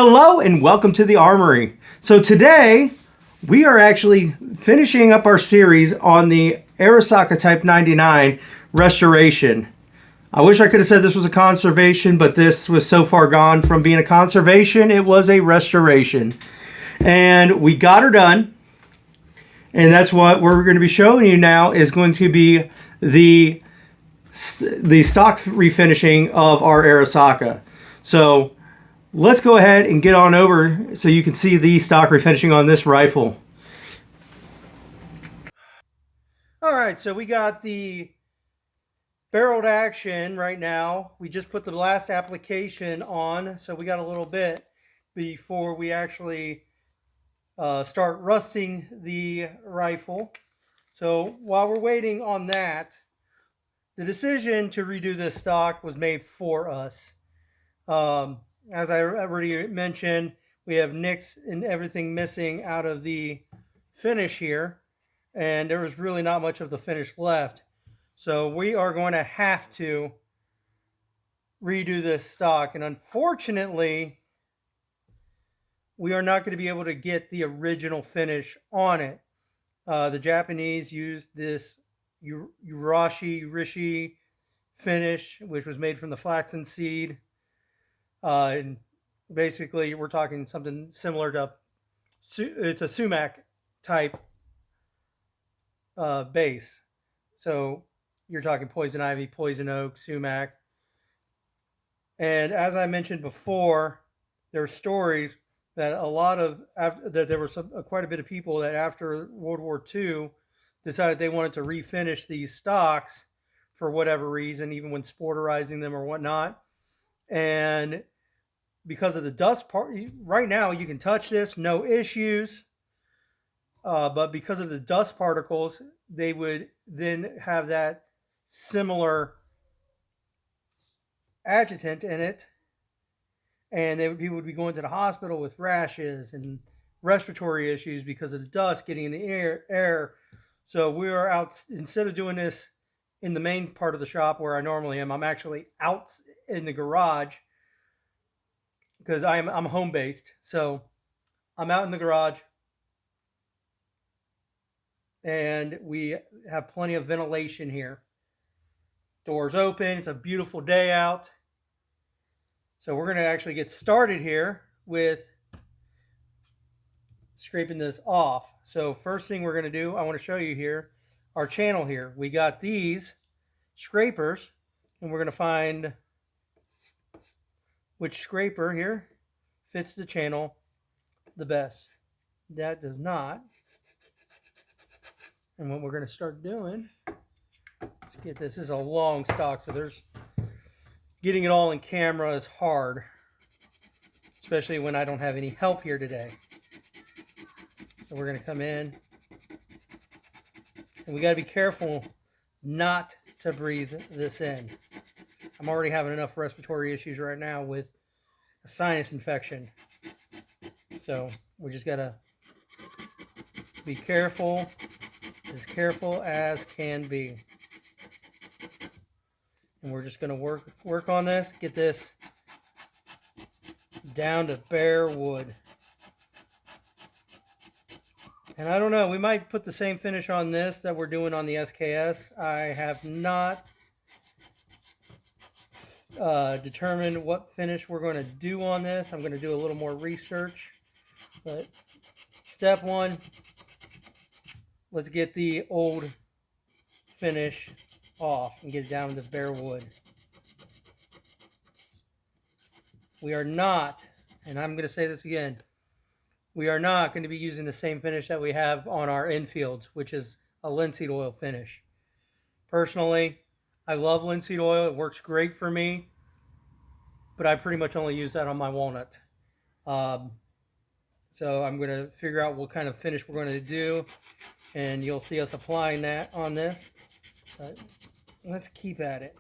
Hello and welcome to the Armory. So today we are actually finishing up our series on the Arisaka Type 99 restoration. I wish I could have said this was a conservation, but this was so far gone from being a conservation, it was a restoration. And we got her done. And that's what we're going to be showing you now is going to be the stock refinishing of our Arisaka. So let's go ahead and get on over so you can see the stock refinishing on this rifle. All right, so we got the barreled action right now. We just put the last application on, so we got a little bit before we actually start rusting the rifle. So while we're waiting on that, the decision to redo this stock was made for us. As I already mentioned, we have nicks and everything missing out of the finish here, and there was really not much of the finish left. So we are going to have to redo this stock, and unfortunately, we are not going to be able to get the original finish on it. The Japanese used this Rishi finish, which was made from the flaxen seed. And basically, we're talking something similar to, it's a sumac type base. So you're talking poison ivy, poison oak, sumac. And as I mentioned before, there are stories that there were quite a bit of people that after World War II decided they wanted to refinish these stocks for whatever reason, even when sporterizing them or whatnot. And because of the dust part, right now you can touch this, no issues. But because of the dust particles, they would then have that similar adjutant in it. And people would be going to the hospital with rashes and respiratory issues because of the dust getting in the air. So we are out, instead of doing this in the main part of the shop where I normally am, I'm actually out in the garage because I'm home based. So I'm out in the garage and we have plenty of ventilation here. Doors open, it's a beautiful day out. So we're going to actually get started here with scraping this off. So first thing we're going to do, I want to show you here, our channel here. We got these scrapers, and we're going to find which scraper here fits the channel the best. That does not. And what we're going to start doing, let's get this. This is a long stock, so getting it all in camera is hard, especially when I don't have any help here today. So we're going to come in, and we got to be careful not to breathe this in. I'm already having enough respiratory issues right now with a sinus infection. So we just got to be careful, as careful as can be. And we're just going to work on this, get this down to bare wood. And I don't know, we might put the same finish on this that we're doing on the SKS. I have not determined what finish we're going to do on this. I'm going to do a little more research. But step one, let's get the old finish off and get it down to bare wood. We are not, and I'm going to say this again, we are not going to be using the same finish that we have on our infields, which is a linseed oil finish. Personally, I love linseed oil. It works great for me, but I pretty much only use that on my walnut. So I'm going to figure out what kind of finish we're going to do, and you'll see us applying that on this. But let's keep at it.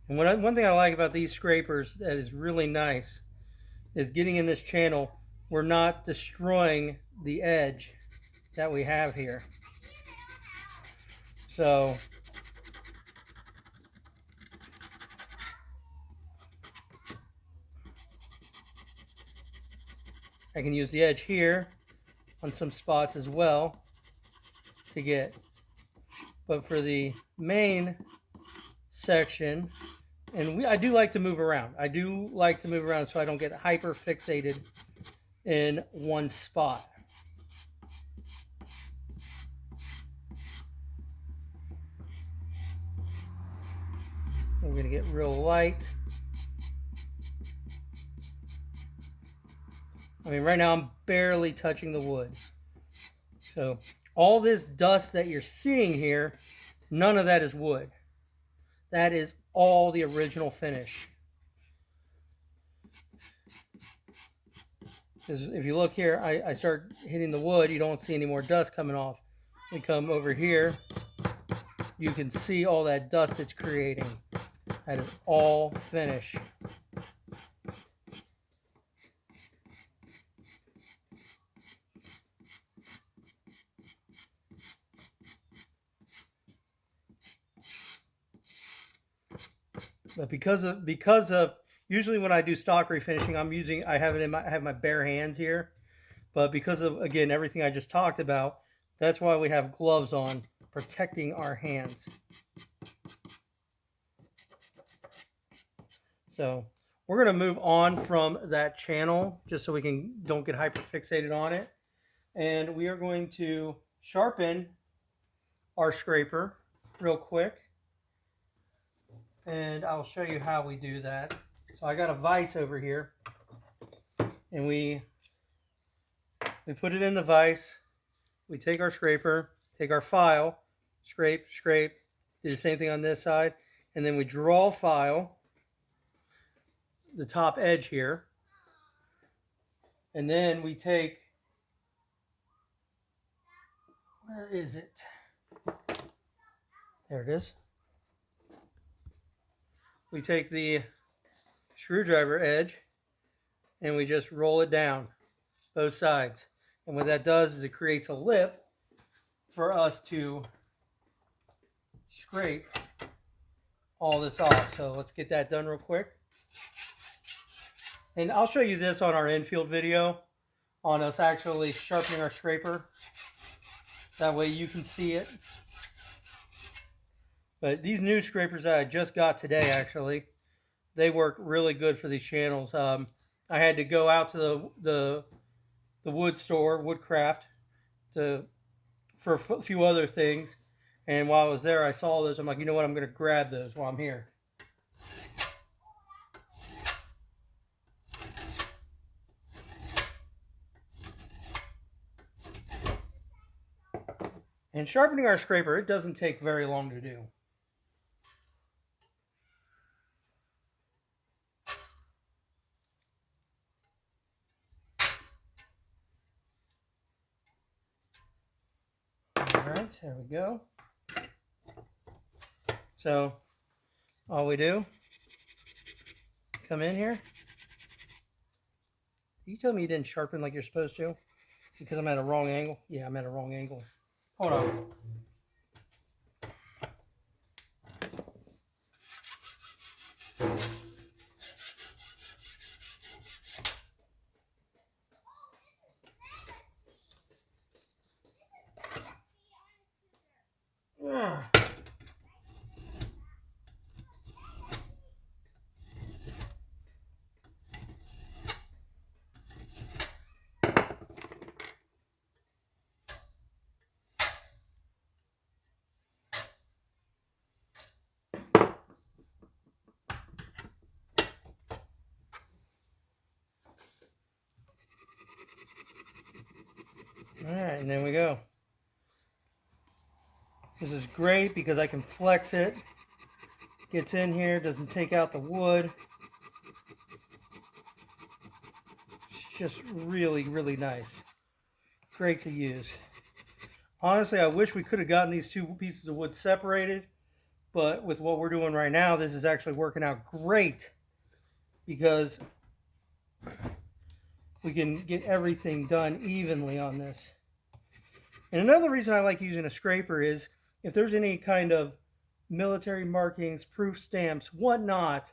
And one thing I like about these scrapers that is really nice is getting in this channel, we're not destroying the edge that we have here. So I can use the edge here on some spots as well to get. But for the main section, and I do like to move around. I do like to move around so I don't get hyper fixated in one spot. I'm going to get real light. I mean, right now I'm barely touching the wood. So all this dust that you're seeing here, none of that is wood. That is all the original finish. Because if you look here, I start hitting the wood, you don't see any more dust coming off. We come over here, you can see all that dust it's creating. That is all finish. But because of usually when I do stock refinishing, I have my bare hands here. But because of, again, everything I just talked about, that's why we have gloves on, protecting our hands. So we're going to move on from that channel just so we don't get hyper fixated on it. And we are going to sharpen our scraper real quick. And I'll show you how we do that. So I got a vise over here, and we put it in the vise. We take our scraper, take our file, scrape, scrape, do the same thing on this side, and then we draw file the top edge here, and then we take, where is it? There it is. We take the screwdriver edge and we just roll it down both sides. And what that does is it creates a lip for us to scrape all this off. So let's get that done real quick. And I'll show you this on our infield video on us actually sharpening our scraper. That way you can see it. But these new scrapers that I just got today, actually, they work really good for these channels. I had to go out to the wood store, Woodcraft, for a few other things. And while I was there, I saw those. I'm like, you know what? I'm going to grab those while I'm here. And sharpening our scraper, it doesn't take very long to do. Alright, there we go. So, all we do, come in here. You tell me you didn't sharpen like you're supposed to? Is it because I'm at a wrong angle? Yeah, I'm at a wrong angle. Hold on. Alright, and there we go. This is great because I can flex it. Gets in here, doesn't take out the wood. It's just really, really nice. Great to use. Honestly, I wish we could have gotten these two pieces of wood separated, but with what we're doing right now, this is actually working out great because we can get everything done evenly on this. And another reason I like using a scraper is if there's any kind of military markings, proof stamps, whatnot,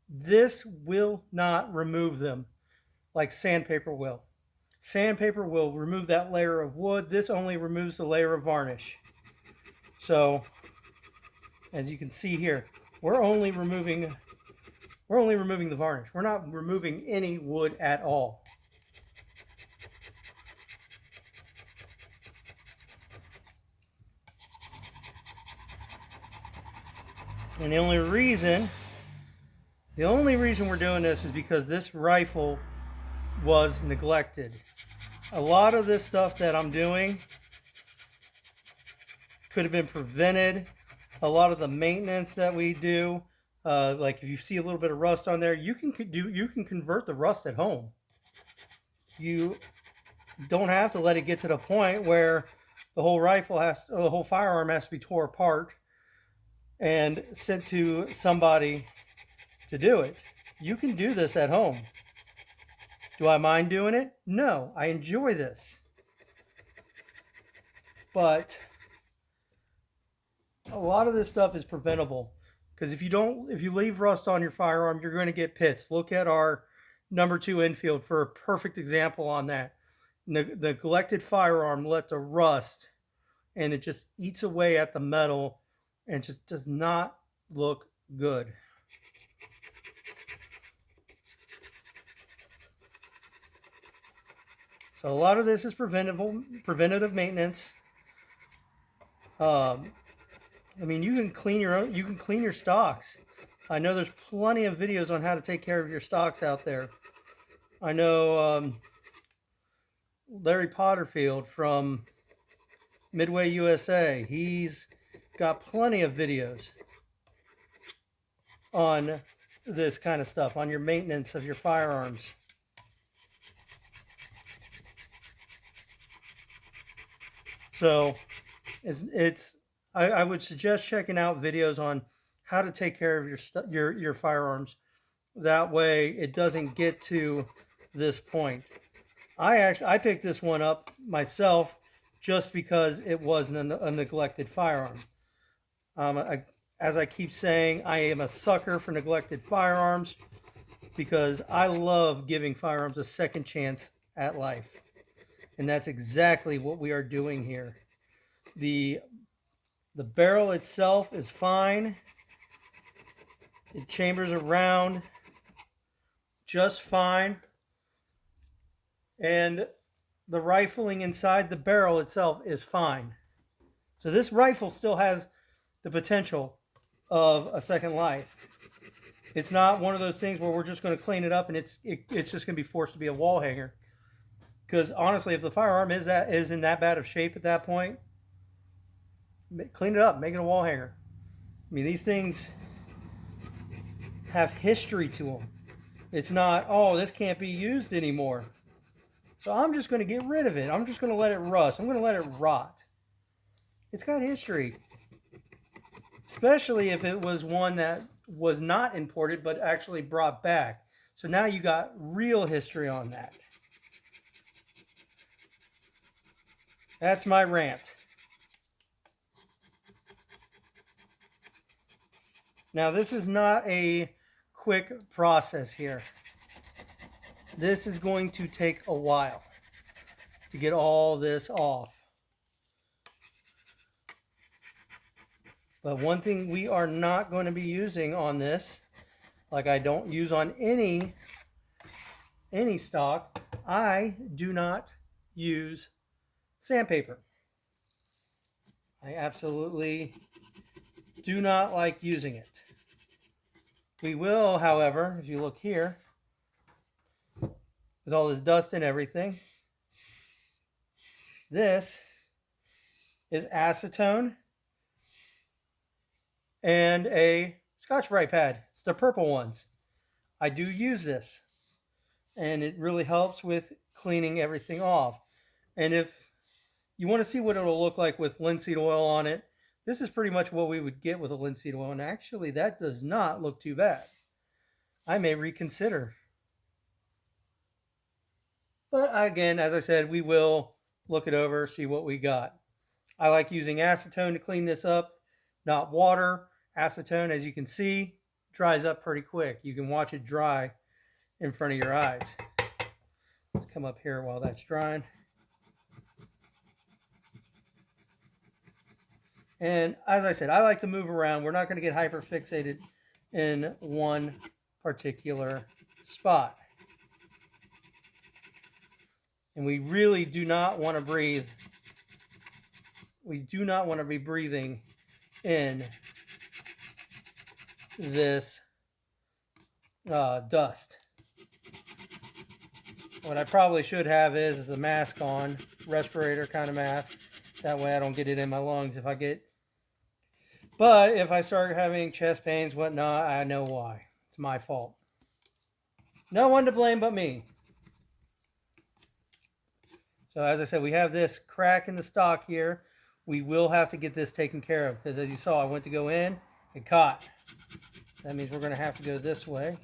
this will not remove them like sandpaper will. Sandpaper will remove that layer of wood. This only removes the layer of varnish. So, as you can see here, we're only removing the varnish. We're not removing any wood at all. And the only reason we're doing this is because this rifle was neglected. A lot of this stuff that I'm doing could have been prevented. A lot of the maintenance that we do, like if you see a little bit of rust on there, you can convert the rust at home. You don't have to let it get to the point where the whole firearm has to be tore apart and sent to somebody to do it. You can do this at home. Do I mind doing it? No, I enjoy this. But a lot of this stuff is preventable, because if you leave rust on your firearm, you're going to get pits. Look at our number 2 Enfield for a perfect example on that. The neglected firearm let the rust, and it just eats away at the metal and just does not look good. So a lot of this is preventative maintenance. I mean, you can clean your stocks. I know there's plenty of videos on how to take care of your stocks out there. I know Larry Potterfield from Midway USA, he's got plenty of videos on this kind of stuff, on your maintenance of your firearms. So I would suggest checking out videos on how to take care of your firearms. That way it doesn't get to this point. I picked this one up myself just because it wasn't a neglected firearm. As I keep saying, I am a sucker for neglected firearms because I love giving firearms a second chance at life. And that's exactly what we are doing here. The barrel itself is fine. The chambers are round just fine. And the rifling inside the barrel itself is fine. So this rifle still has the potential of a second life. It's not one of those things where we're just going to clean it up and it's just going to be forced to be a wall hanger. Because honestly, if the firearm is in that bad of shape at that point, clean it up, make it a wall hanger. I mean, these things have history to them. It's not, oh, this can't be used anymore, so I'm just going to get rid of it. I'm just going to let it rust. I'm going to let it rot. It's got history. Especially if it was one that was not imported but actually brought back. So now you got real history on that. That's my rant. Now, this is not a quick process here. This is going to take a while to get all this off. But one thing we are not going to be using on this, like I don't use on any stock, I do not use sandpaper. I absolutely do not like using it. We will, however, if you look here, with all this dust and everything, this is acetone and a Scotch-Brite pad. It's the purple ones. I do use this, and it really helps with cleaning everything off. And if you want to see what it'll look like with linseed oil on it, this is pretty much what we would get with a linseed oil. And actually, that does not look too bad. I may reconsider. But again, as I said, we will look it over, see what we got. I like using acetone to clean this up, not water. Acetone, as you can see, dries up pretty quick. You can watch it dry in front of your eyes. Let's come up here while that's drying. And as I said, I like to move around. We're not going to get hyper fixated in one particular spot. And we really do not want to breathe. We do not want to be breathing in this dust. What I probably should have is a mask on, respirator kind of mask. That way I don't get it in my lungs if I get. But if I start having chest pains, whatnot, I know why. It's my fault. No one to blame but me. So as I said, we have this crack in the stock here. We will have to get this taken care of because as you saw, I went to go in, it caught. That means we're going to have to go this way.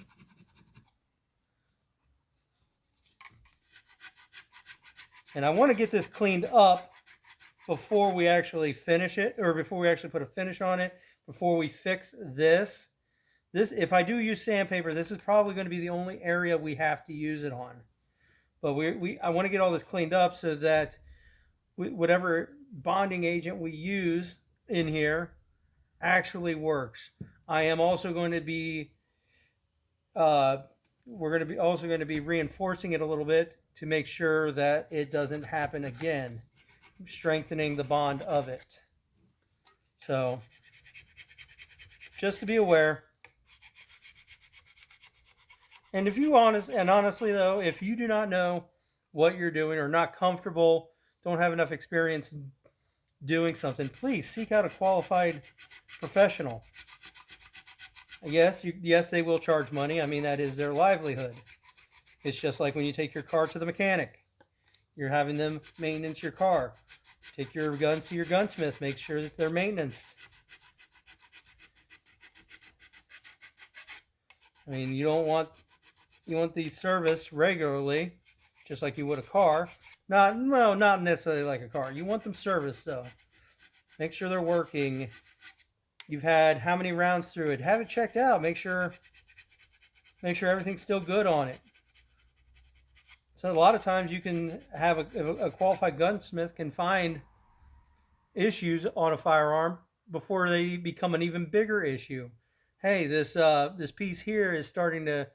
And I want to get this cleaned up before we actually finish it, or before we actually put a finish on it, before we fix this. If I do use sandpaper, this is probably going to be the only area we have to use it on. But I want to get all this cleaned up so that whatever bonding agent we use in here actually works. I am also going to be, also going to be reinforcing it a little bit to make sure that it doesn't happen again, strengthening the bond of it. So just to be aware. And honestly though, if you do not know what you're doing or not comfortable, don't have enough experience doing something, please seek out a qualified professional. Yes, they will charge money. I mean, that is their livelihood. It's just like when you take your car to the mechanic. You're having them maintenance your car. Take your guns to your gunsmith. Make sure that they're maintained. I mean, you want the service regularly, just like you would a car. Not necessarily like a car. You want them serviced though. Make sure they're working. You've had how many rounds through it? Have it checked out. Make sure everything's still good on it. So a lot of times you can have a qualified gunsmith can find issues on a firearm before they become an even bigger issue. Hey, this piece here is starting to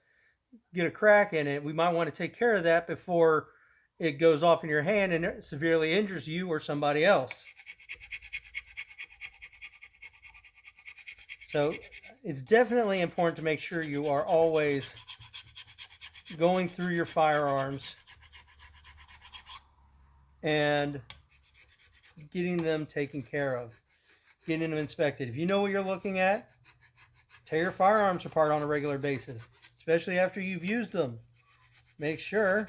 get a crack in it. We might want to take care of that before it goes off in your hand and it severely injures you or somebody else. So it's definitely important to make sure you are always going through your firearms and getting them taken care of, getting them inspected. If you know what you're looking at, tear your firearms apart on a regular basis, especially after you've used them. Make sure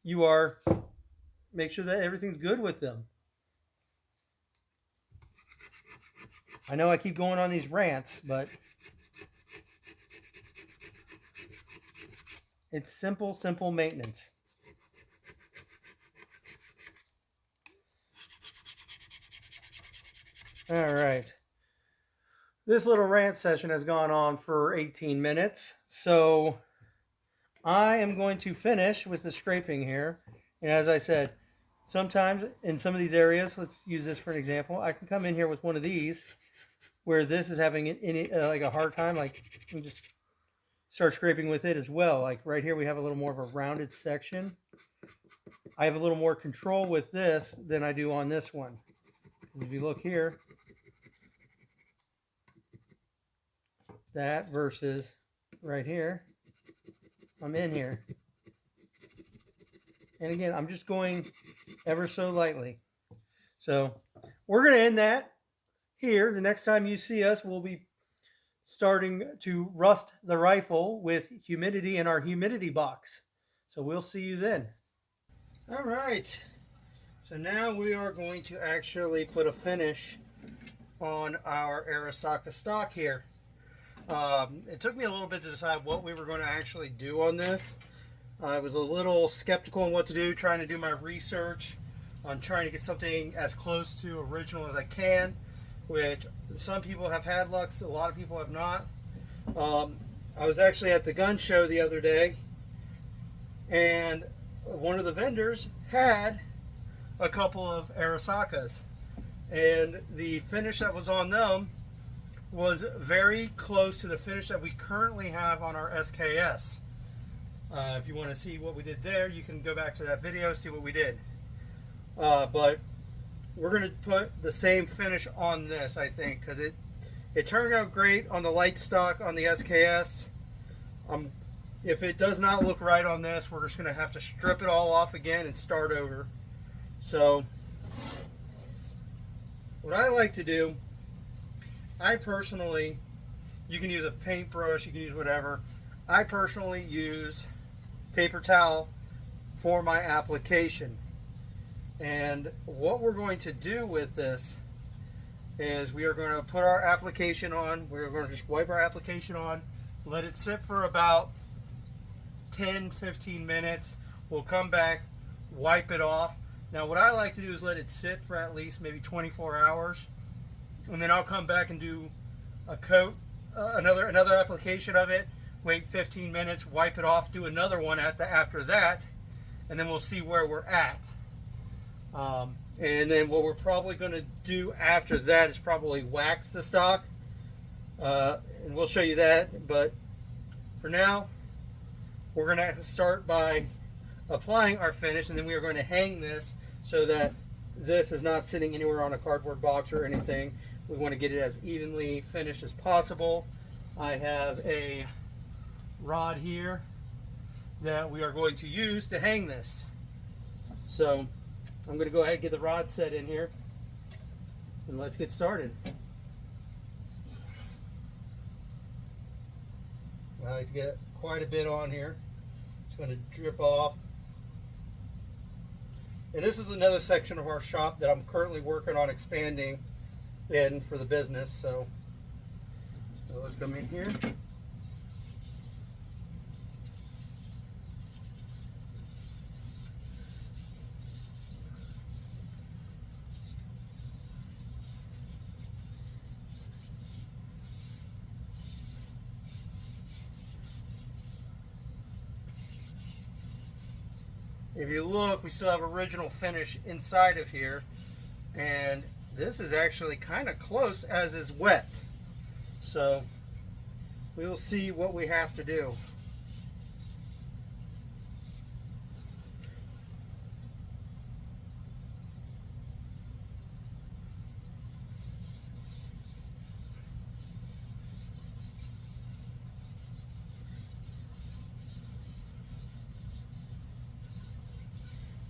that everything's good with them. I know I keep going on these rants, but it's simple maintenance. All right. This little rant session has gone on for 18 minutes, so I am going to finish with the scraping here. And as I said, sometimes in some of these areas, let's use this for an example, I can come in here with one of these where this is having like a hard time, like and just start scraping with it as well. Like right here we have a little more of a rounded section. I have a little more control with this than I do on this one. Because if you look here, that versus right here, I'm in here. And again, I'm just going ever so lightly. So we're going to end that here. The next time you see us, we'll be starting to rust the rifle with humidity in our humidity box. So we'll see you then. All right. So now we are going to actually put a finish on our Arisaka stock here. It took me a little bit to decide what we were going to actually do on this. I was a little skeptical on what to do, trying to do my research. I'm trying to get something as close to original as I can, which some people have had luck, a lot of people have not. I was actually at the gun show the other day, and one of the vendors had a couple of Arisakas, and the finish that was on them was very close to the finish that we currently have on our SKS. If you want to see what we did there, you can go back to that video, see what we did. But we're going to put the same finish on this, I think, because it turned out great on the light stock on the SKS. If it does not look right on this, we're just going to have to strip it all off again and start over. So what I like to do, I personally, you can use a paintbrush, you can use whatever. I personally use paper towel for my application. And what we're going to do with this is we are going to put our application on. We're going to just wipe our application on, let it sit for about 10-15 minutes. We'll come back, wipe it off. Now what I like to do is let it sit for at least maybe 24 hours, and then I'll come back and do a coat, another application of it, wait 15 minutes, wipe it off, do another one after that, and then we'll see where we're at. And then what we're probably going to do after that is probably wax the stock, and we'll show you that. But for now, we're going to start by applying our finish, and then we are going to hang this so that this is not sitting anywhere on a cardboard box or anything. We want to get it as evenly finished as possible. I have a rod here that we are going to use to hang this. So I'm going to go ahead and get the rod set in here, and let's get started. I like to get quite a bit on here. It's going to drip off. And this is another section of our shop that I'm currently working on expanding in for the business. So let's come in here. If you look, we still have original finish inside of here, and this is actually kind of close as is wet. So we will see what we have to do.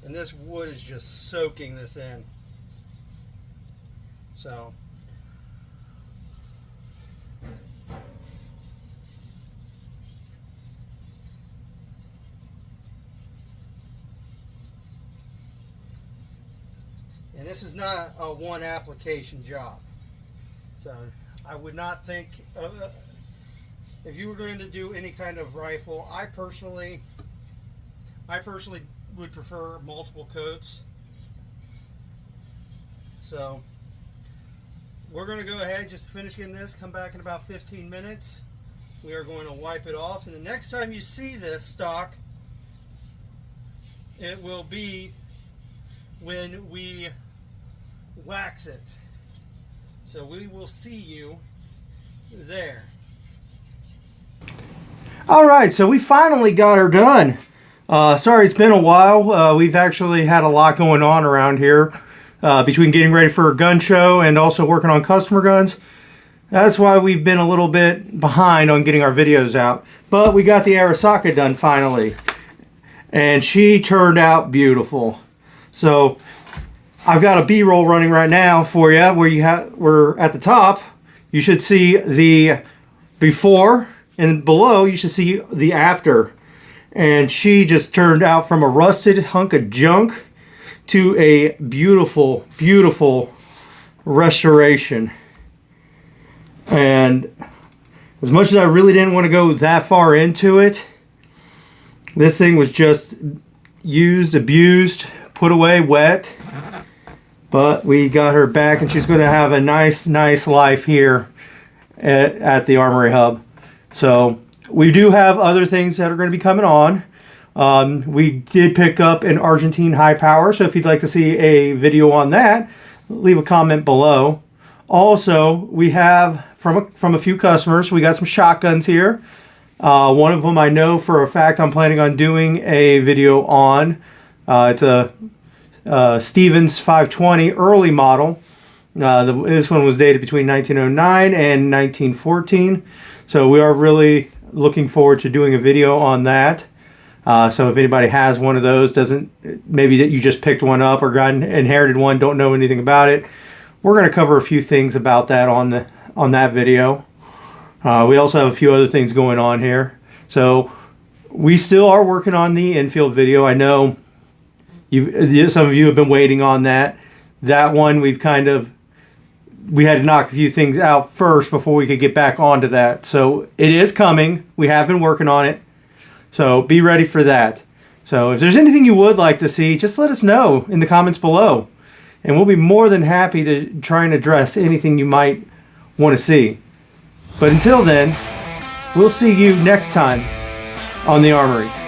And this wood is just soaking this in. So and this is not a one application job. So I would not think if you were going to do any kind of rifle, I personally would prefer multiple coats. So we're going to go ahead and just finish getting this, come back in about 15 minutes. We are going to wipe it off, and the next time you see this stock, it will be when we wax it. So we will see you there. Alright, so we finally got her done. Sorry it's been a while. We've actually had a lot going on around here between getting ready for a gun show and also working on customer guns. That's why we've been a little bit behind on getting our videos out. But we got the Arisaka done finally, and she turned out beautiful. So I've got a B-roll running right now for you where we're at the top. You should see the before, and below you should see the after. And she just turned out from a rusted hunk of junk to a beautiful, beautiful restoration. And as much as I really didn't want to go that far into it, this thing was just used, abused, put away, wet. But we got her back, and she's going to have a nice life here at the Armory Hub. So we do have other things that are going to be coming on. We did pick up an Argentine high power, so if you'd like to see a video on that, leave a comment below. Also, we have from a few customers, we got some shotguns here. One of them I know for a fact I'm planning on doing a video on. It's a Stevens 520 early model. This one was dated between 1909 and 1914. So we are really looking forward to doing a video on that. So if anybody has one of those, maybe that you just picked one up or inherited one, don't know anything about it, we're going to cover a few things about that on that video. We also have a few other things going on here. So we still are working on the infield video. I know some of you have been waiting on that. That one we had to knock a few things out first before we could get back onto that. So it is coming. We have been working on it. So be ready for that. So if there's anything you would like to see, just let us know in the comments below. And we'll be more than happy to try and address anything you might want to see. But until then, we'll see you next time on the Armory.